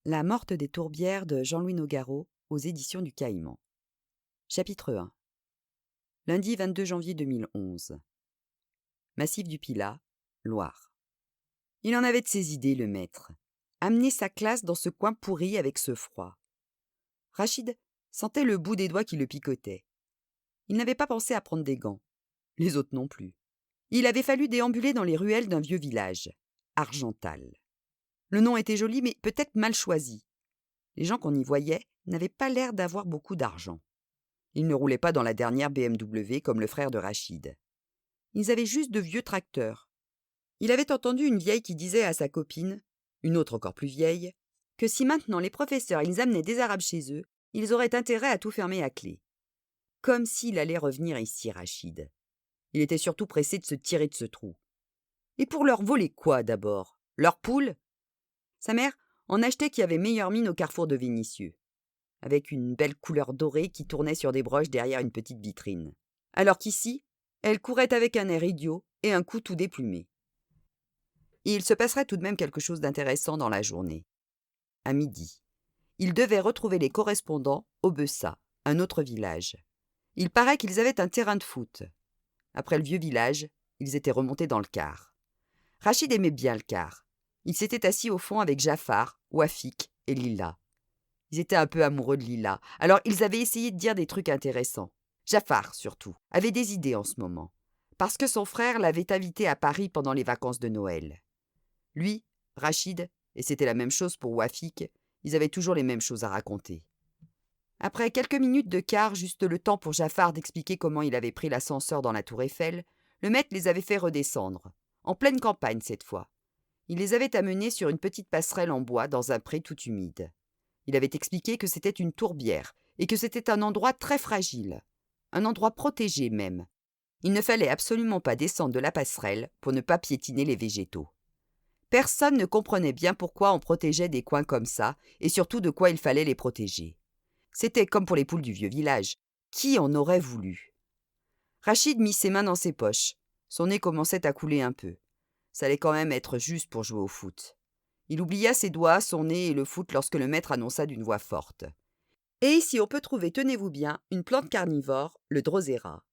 La morte des tourbières de Jean-Louis Nogareau aux éditions du Caïman. Chapitre 1. Lundi 22 janvier 2011. Massif du Pilat, Loire. Il en avait de ses idées, le maître. Amener sa classe dans ce coin pourri avec ce froid. Rachid sentait le bout des doigts qui le picotait. Il n'avait pas pensé à prendre des gants. Les autres non plus. Il avait fallu déambuler dans les ruelles d'un vieux village, Argental. Le nom était joli, mais peut-être mal choisi. Les gens qu'on y voyait n'avaient pas l'air d'avoir beaucoup d'argent. Ils ne roulaient pas dans la dernière BMW comme le frère de Rachid. Ils avaient juste de vieux tracteurs. Il avait entendu une vieille qui disait à sa copine, une autre encore plus vieille, que si maintenant les professeurs ils amenaient des Arabes chez eux, ils auraient intérêt à tout fermer à clé. Comme s'il allait revenir ici, Rachid. Il était surtout pressé de se tirer de ce trou. Et pour leur voler quoi d'abord? Leurs poules? Sa mère en achetait qui avait meilleure mine au carrefour de Vénissieux, avec une belle couleur dorée qui tournait sur des broches derrière une petite vitrine. Alors qu'ici, elle courait avec un air idiot et un cou tout déplumé. Et il se passerait tout de même quelque chose d'intéressant dans la journée. À midi, il devait retrouver les correspondants au Bessa, un autre village. Il paraît qu'ils avaient un terrain de foot. Après le vieux village, ils étaient remontés dans le car. Rachid aimait bien le car. Il s'était assis au fond avec Jafar, Wafik et Lila. Ils étaient un peu amoureux de Lila, alors ils avaient essayé de dire des trucs intéressants. Jafar, surtout, avait des idées en ce moment, parce que son frère l'avait invité à Paris pendant les vacances de Noël. Lui, Rachid, et c'était la même chose pour Wafik, ils avaient toujours les mêmes choses à raconter. Après quelques minutes de quart, juste le temps pour Jafar d'expliquer comment il avait pris l'ascenseur dans la tour Eiffel, le maître les avait fait redescendre, en pleine campagne cette fois. Il les avait amenés sur une petite passerelle en bois dans un pré tout humide. Il avait expliqué que c'était une tourbière et que c'était un endroit très fragile, un endroit protégé même. Il ne fallait absolument pas descendre de la passerelle pour ne pas piétiner les végétaux. Personne ne comprenait bien pourquoi on protégeait des coins comme ça et surtout de quoi il fallait les protéger. C'était comme pour les poules du vieux village. Qui en aurait voulu? Rachid mit ses mains dans ses poches. Son nez commençait à couler un peu. Ça allait quand même être juste pour jouer au foot. Il oublia ses doigts, son nez et le foot lorsque le maître annonça d'une voix forte. Et ici, on peut trouver, tenez-vous bien, une plante carnivore, le drosera.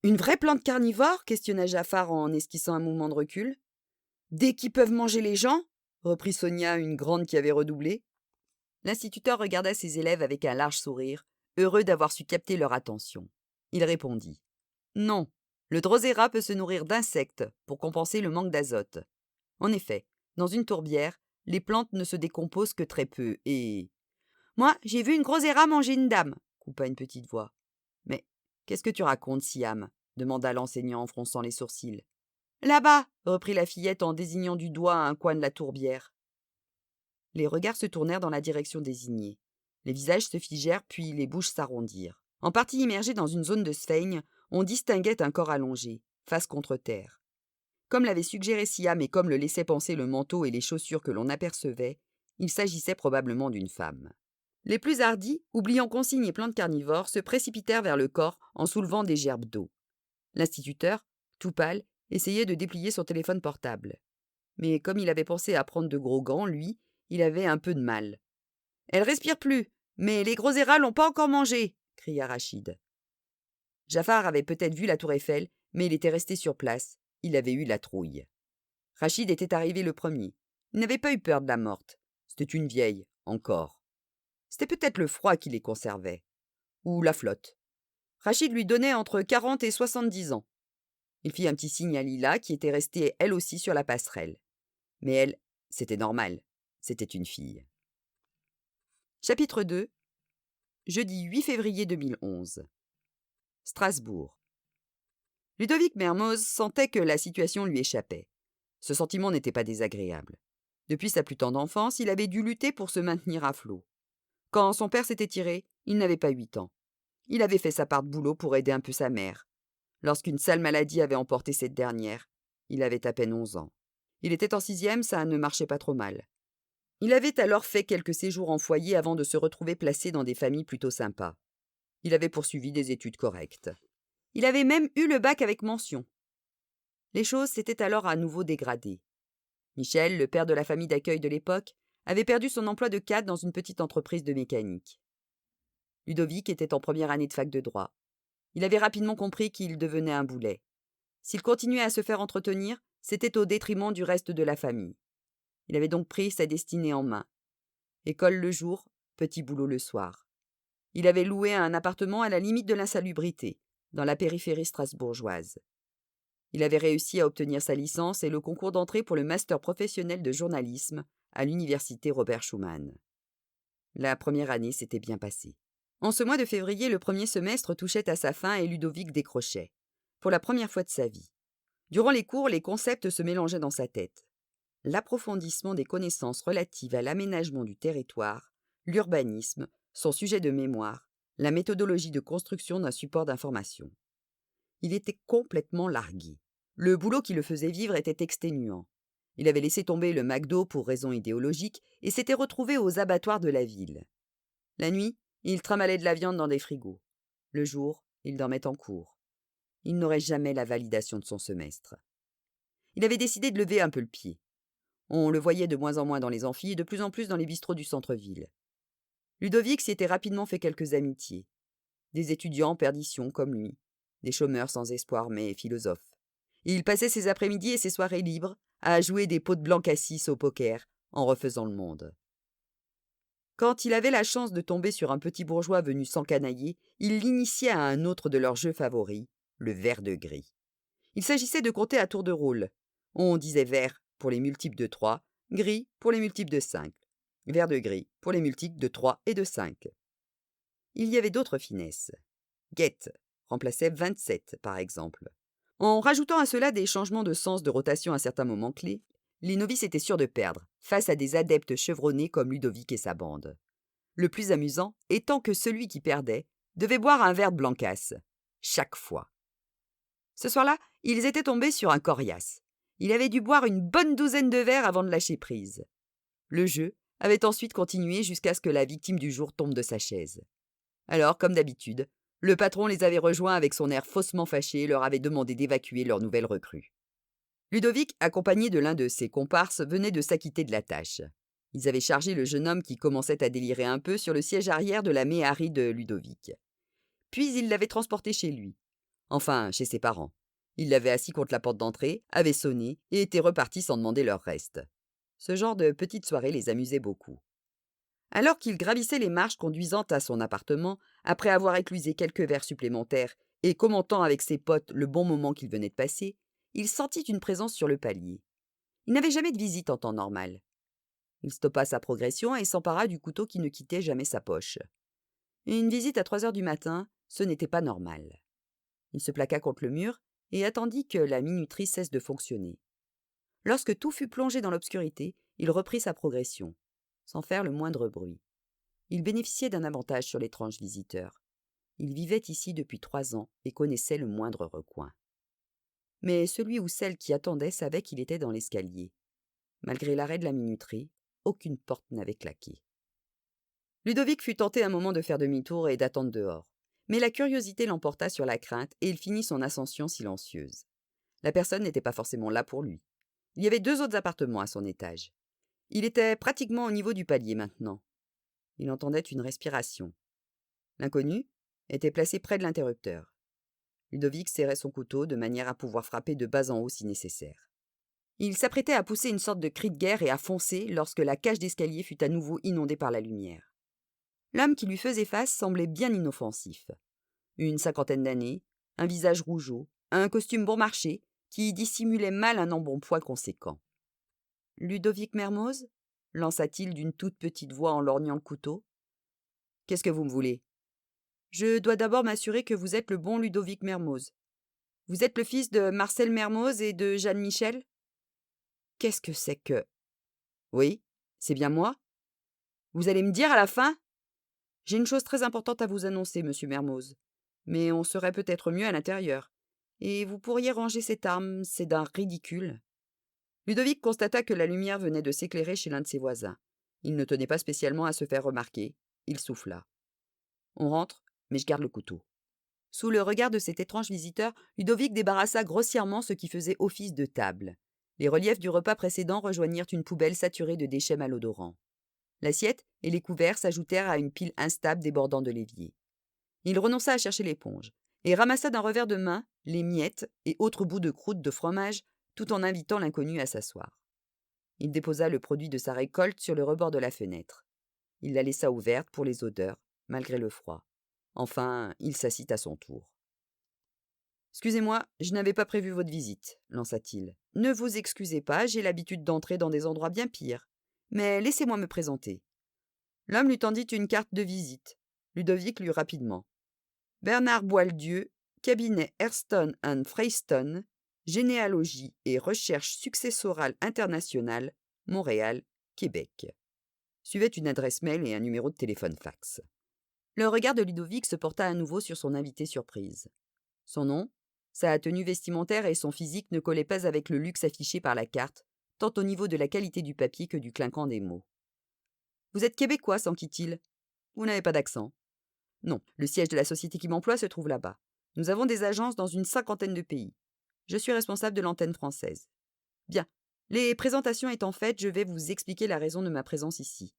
Une vraie plante carnivore? Questionna Jafar en esquissant un mouvement de recul. Des qui peuvent manger les gens? Reprit Sonia, une grande qui avait redoublé. L'instituteur regarda ses élèves avec un large sourire, heureux d'avoir su capter leur attention. Il répondit. Non, le drosera peut se nourrir d'insectes pour compenser le manque d'azote. En effet, dans une tourbière, les plantes ne se décomposent que très peu et... Moi, j'ai vu une drosera manger une dame, coupa une petite voix. Mais qu'est-ce que tu racontes, Siam? Demanda l'enseignant en fronçant les sourcils. Là-bas, reprit la fillette en désignant du doigt un coin de la tourbière. Les regards se tournèrent dans la direction désignée. Les visages se figèrent, puis les bouches s'arrondirent. En partie immergés dans une zone de sphaigne, on distinguait un corps allongé, face contre terre. Comme l'avait suggéré Siam et comme le laissait penser le manteau et les chaussures que l'on apercevait, il s'agissait probablement d'une femme. Les plus hardis, oubliant consignes et plantes carnivores, se précipitèrent vers le corps en soulevant des gerbes d'eau. L'instituteur, tout pâle, essayait de déplier son téléphone portable. Mais comme il avait pensé à prendre de gros gants, lui, il avait un peu de mal. « Elle respire plus, mais les groseras l'ont pas encore mangée !» cria Rachid. Jafar avait peut-être vu la tour Eiffel, mais il était resté sur place. Il avait eu la trouille. Rachid était arrivé le premier. Il n'avait pas eu peur de la morte. C'était une vieille, encore. C'était peut-être le froid qui les conservait. Ou la flotte. Rachid lui donnait entre 40 et 70 ans. Il fit un petit signe à Lila, qui était restée elle aussi sur la passerelle. Mais elle, c'était normal. C'était une fille. Chapitre 2. Jeudi 8 février 2011. Strasbourg. Ludovic Mermoz sentait que la situation lui échappait. Ce sentiment n'était pas désagréable. Depuis sa plus tendre enfance, il avait dû lutter pour se maintenir à flot. Quand son père s'était tiré, il n'avait pas 8 ans. Il avait fait sa part de boulot pour aider un peu sa mère. Lorsqu'une sale maladie avait emporté cette dernière, il avait à peine 11 ans. Il était en 6e, ça ne marchait pas trop mal. Il avait alors fait quelques séjours en foyer avant de se retrouver placé dans des familles plutôt sympas. Il avait poursuivi des études correctes. Il avait même eu le bac avec mention. Les choses s'étaient alors à nouveau dégradées. Michel, le père de la famille d'accueil de l'époque, avait perdu son emploi de cadre dans une petite entreprise de mécanique. Ludovic était en première année de fac de droit. Il avait rapidement compris qu'il devenait un boulet. S'il continuait à se faire entretenir, c'était au détriment du reste de la famille. Il avait donc pris sa destinée en main. École le jour, petit boulot le soir. Il avait loué un appartement à la limite de l'insalubrité, dans la périphérie strasbourgeoise. Il avait réussi à obtenir sa licence et le concours d'entrée pour le master professionnel de journalisme à l'université Robert Schuman. La première année s'était bien passée. En ce mois de février, le premier semestre touchait à sa fin et Ludovic décrochait, pour la première fois de sa vie. Durant les cours, les concepts se mélangeaient dans sa tête. L'approfondissement des connaissances relatives à l'aménagement du territoire, l'urbanisme, son sujet de mémoire, la méthodologie de construction d'un support d'information. Il était complètement largué. Le boulot qui le faisait vivre était exténuant. Il avait laissé tomber le McDo pour raisons idéologiques et s'était retrouvé aux abattoirs de la ville. La nuit, il tramalait de la viande dans des frigos. Le jour, il dormait en cours. Il n'aurait jamais la validation de son semestre. Il avait décidé de lever un peu le pied. On le voyait de moins en moins dans les amphis et de plus en plus dans les bistrots du centre-ville. Ludovic s'y était rapidement fait quelques amitiés. Des étudiants en perdition comme lui, des chômeurs sans espoir mais philosophes. Et il passait ses après-midi et ses soirées libres à jouer des pots de blanc cassis au poker en refaisant le monde. Quand il avait la chance de tomber sur un petit bourgeois venu s'encanailler, il l'initiait à un autre de leurs jeux favoris, le vert de gris. Il s'agissait de compter à tour de rôle. On disait vert pour les multiples de 3, gris pour les multiples de 5, vert de gris pour les multiples de 3 et de 5. Il y avait d'autres finesses. Get remplaçait 27, par exemple. En rajoutant à cela des changements de sens de rotation à certains moments clés, les novices étaient sûrs de perdre, face à des adeptes chevronnés comme Ludovic et sa bande. Le plus amusant étant que celui qui perdait devait boire un verre de Blancas, chaque fois. Ce soir-là, ils étaient tombés sur un coriace. Il avait dû boire une bonne douzaine de verres avant de lâcher prise. Le jeu avait ensuite continué jusqu'à ce que la victime du jour tombe de sa chaise. Alors, comme d'habitude, le patron les avait rejoints avec son air faussement fâché et leur avait demandé d'évacuer leur nouvelle recrue. Ludovic, accompagné de l'un de ses comparses, venait de s'acquitter de la tâche. Ils avaient chargé le jeune homme qui commençait à délirer un peu sur le siège arrière de la Méhari de Ludovic. Puis ils l'avaient transporté chez lui. Enfin, chez ses parents. Ils l'avaient assis contre la porte d'entrée, avaient sonné et étaient repartis sans demander leur reste. Ce genre de petite soirée les amusait beaucoup. Alors qu'il gravissait les marches conduisant à son appartement, après avoir éclusé quelques verres supplémentaires et commentant avec ses potes le bon moment qu'il venait de passer, il sentit une présence sur le palier. Il n'avait jamais de visite en temps normal. Il stoppa sa progression et s'empara du couteau qui ne quittait jamais sa poche. Une visite à 3 heures du matin, ce n'était pas normal. Il se plaqua contre le mur et attendit que la minuterie cesse de fonctionner. Lorsque tout fut plongé dans l'obscurité, il reprit sa progression, sans faire le moindre bruit. Il bénéficiait d'un avantage sur l'étrange visiteur. Il vivait ici depuis 3 ans et connaissait le moindre recoin. Mais celui ou celle qui attendait savait qu'il était dans l'escalier. Malgré l'arrêt de la minuterie, aucune porte n'avait claqué. Ludovic fut tenté un moment de faire demi-tour et d'attendre dehors. Mais la curiosité l'emporta sur la crainte et il finit son ascension silencieuse. La personne n'était pas forcément là pour lui. Il y avait 2 autres appartements à son étage. Il était pratiquement au niveau du palier maintenant. Il entendait une respiration. L'inconnu était placé près de l'interrupteur. Ludovic serrait son couteau de manière à pouvoir frapper de bas en haut si nécessaire. Il s'apprêtait à pousser une sorte de cri de guerre et à foncer lorsque la cage d'escalier fut à nouveau inondée par la lumière. L'homme qui lui faisait face semblait bien inoffensif. Une 50aine d'années, un visage rougeaud, un costume bon marché qui dissimulait mal un embonpoint conséquent. « Ludovic Mermoz » lança-t-il d'une toute petite voix en lorgnant le couteau. « Qu'est-ce que vous me voulez ?»« Je dois d'abord m'assurer que vous êtes le bon Ludovic Mermoz. Vous êtes le fils de Marcel Mermoz et de Jeanne Michel ?»« Qu'est-ce que c'est que... »« Oui, c'est bien moi. Vous allez me dire à la fin ? J'ai une chose très importante à vous annoncer, monsieur Mermoz. Mais on serait peut-être mieux à l'intérieur. Et vous pourriez ranger cette arme, c'est d'un ridicule. » Ludovic constata que la lumière venait de s'éclairer chez l'un de ses voisins. Il ne tenait pas spécialement à se faire remarquer. Il souffla. « On rentre, mais je garde le couteau. » Sous le regard de cet étrange visiteur, Ludovic débarrassa grossièrement ce qui faisait office de table. Les reliefs du repas précédent rejoignirent une poubelle saturée de déchets malodorants. L'assiette et les couverts s'ajoutèrent à une pile instable débordant de l'évier. Il renonça à chercher l'éponge et ramassa d'un revers de main les miettes et autres bouts de croûte de fromage tout en invitant l'inconnu à s'asseoir. Il déposa le produit de sa récolte sur le rebord de la fenêtre. Il la laissa ouverte pour les odeurs, malgré le froid. Enfin, il s'assit à son tour. « Excusez-moi, je n'avais pas prévu votre visite, lança-t-il. Ne vous excusez pas, j'ai l'habitude d'entrer dans des endroits bien pires. Mais laissez-moi me présenter. » L'homme lui tendit une carte de visite. Ludovic lut rapidement. Bernard Boieldieu, cabinet Hurston & Freyston, généalogie et recherche successorale internationale, Montréal, Québec. Suivait une adresse mail et un numéro de téléphone fax. Le regard de Ludovic se porta à nouveau sur son invité surprise. Son nom, sa tenue vestimentaire et son physique ne collaient pas avec le luxe affiché par la carte, tant au niveau de la qualité du papier que du clinquant des mots. « Vous êtes québécois, s'enquit-il. Vous n'avez pas d'accent. » « Non, le siège de la société qui m'emploie se trouve là-bas. Nous avons des agences dans une 50aine de pays. Je suis responsable de l'antenne française. Bien, les présentations étant faites, je vais vous expliquer la raison de ma présence ici.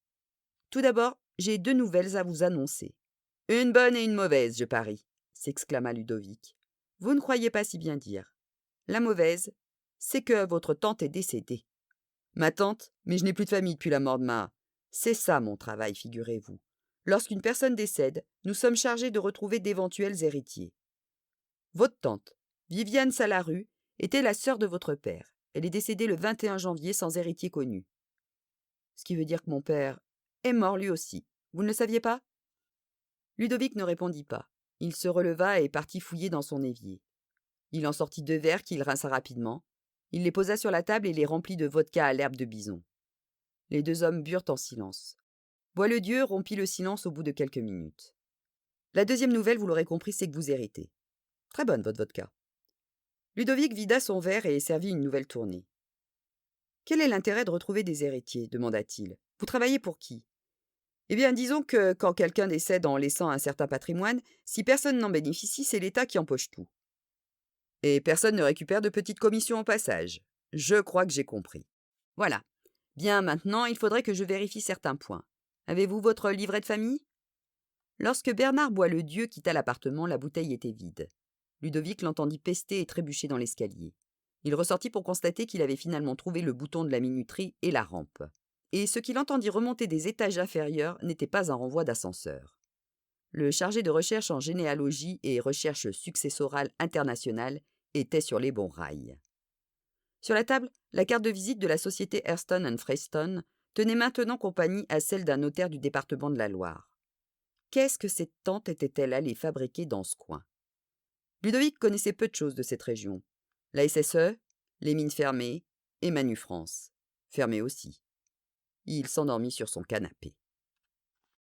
Tout d'abord, j'ai 2 nouvelles à vous annoncer. Une bonne et une mauvaise, je parie, s'exclama Ludovic. Vous ne croyez pas si bien dire. La mauvaise, c'est que votre tante est décédée. Ma tante, mais je n'ai plus de famille depuis la mort de ma... C'est ça mon travail, figurez-vous. Lorsqu'une personne décède, nous sommes chargés de retrouver d'éventuels héritiers. Votre tante, Viviane Salarue, était la sœur de votre père. Elle est décédée le 21 janvier sans héritier connu. Ce qui veut dire que mon père est mort lui aussi. Vous ne le saviez pas ? Ludovic ne répondit pas. Il se releva et partit fouiller dans son évier. Il en sortit 2 verres qu'il rinça rapidement. Il les posa sur la table et les remplit de vodka à l'herbe de bison. Les 2 hommes burent en silence. Boieldieu rompit le silence au bout de quelques minutes. La deuxième nouvelle, vous l'aurez compris, c'est que vous héritez. Très bonne, votre vodka. Ludovic vida son verre et servit une nouvelle tournée. Quel est l'intérêt de retrouver des héritiers ? Demanda-t-il. Vous travaillez pour qui ? Eh bien, disons que quand quelqu'un décède en laissant un certain patrimoine, si personne n'en bénéficie, c'est l'État qui empoche tout. Et personne ne récupère de petites commissions au passage. Je crois que j'ai compris. Voilà. Bien, maintenant, il faudrait que je vérifie certains points. Avez-vous votre livret de famille ? Lorsque Bernard Boieldieu quitta l'appartement, la bouteille était vide. Ludovic l'entendit pester et trébucher dans l'escalier. Il ressortit pour constater qu'il avait finalement trouvé le bouton de la minuterie et la rampe. Et ce qu'il entendit remonter des étages inférieurs n'était pas un renvoi d'ascenseur. Le chargé de recherche en généalogie et recherche successorale internationale était sur les bons rails. Sur la table, la carte de visite de la société Hurston & Freyston tenait maintenant compagnie à celle d'un notaire du département de la Loire. Qu'est-ce que cette tante était-elle allée fabriquer dans ce coin ? Ludovic connaissait peu de choses de cette région. La SSE, les mines fermées et Manu France, fermées aussi. Il s'endormit sur son canapé.